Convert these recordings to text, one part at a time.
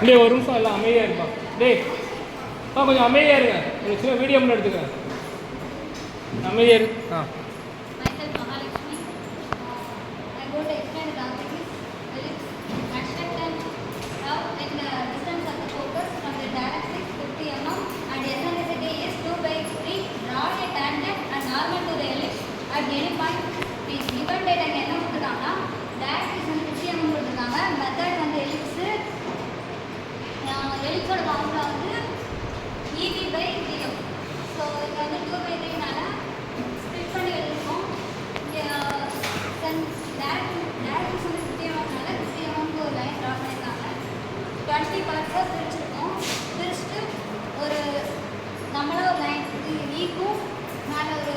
டே ஒரு நிமிஷம் எல்லாம் அமைதியாக இருப்பா. டேய் கொஞ்சம் அமைதியாக இருங்க. ஒரு சின்ன வீடியோ மட்டும் எடுத்துக்கிறேன். அமைதியாக இரு. Myself Mahalakshmi. I go to explain the topic is ellipse. Extract and have in the distance of the focus from the directrix 50 mm and eccentricity is 2/3. Draw a tangent and normal to the ellipse at any point. Is given data என்ன கொடுத்துருக்காங்கன்னா directrix வந்து 50 mm கொடுத்துருக்காங்க. Method வந்து ellipse. ellipse ஓட formula வந்து EB/df. So இது வந்து 2/3னால split பண்ணி எழுதிருக்கோம். டேரக்ட்ரிக்ஸ் வந்து 50 mm-னால 50 mm ஒரு லைன் ட்ரா பண்ணியிருக்காங்க. 20 பார்ட்ஸாக பிரிச்சுருக்கோம். பிரிச்சுட்டு ஒரு நம்மளா ஒரு லைன் ஈக்கும் மேலே ஒரு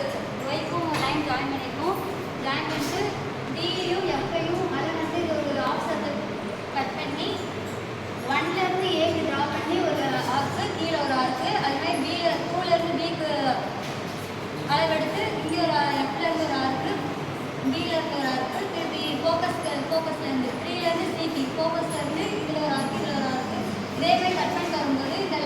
ஒய்க்கும் லைன் ஜாயின் பண்ணியிருக்கோம். ஜாயின் பண்ணிட்டு டியும் எஃப்ஐயும் அதில் வந்து இது ஒரு ஆஃப் சர்க்கிள் கட் பண்ணி 1லேருந்து ஏக்கு ட்ரா பண்ணி ஒரு ஆர்க்கு கீழே ஒரு ஆர்க்கு அதுமாதிரி பியில் 2லேருந்து பிக்கு அளவெடுத்து இங்கே ஒரு எஃப்லேருந்து ஒரு ஆர்க்கு பியிலேருந்து ஒரு ஆர்க்கு திருப்பி ஃபோக்கஸ்லேருந்து 3லேருந்து சிபி ஃபோக்கஸ்லேருந்து இதில் ஒரு ஆர்க்கு இதில் ஒரு ஆர்க்கு இதேமாதிரி கட் பண்ணிட்டு வரும்போது இந்த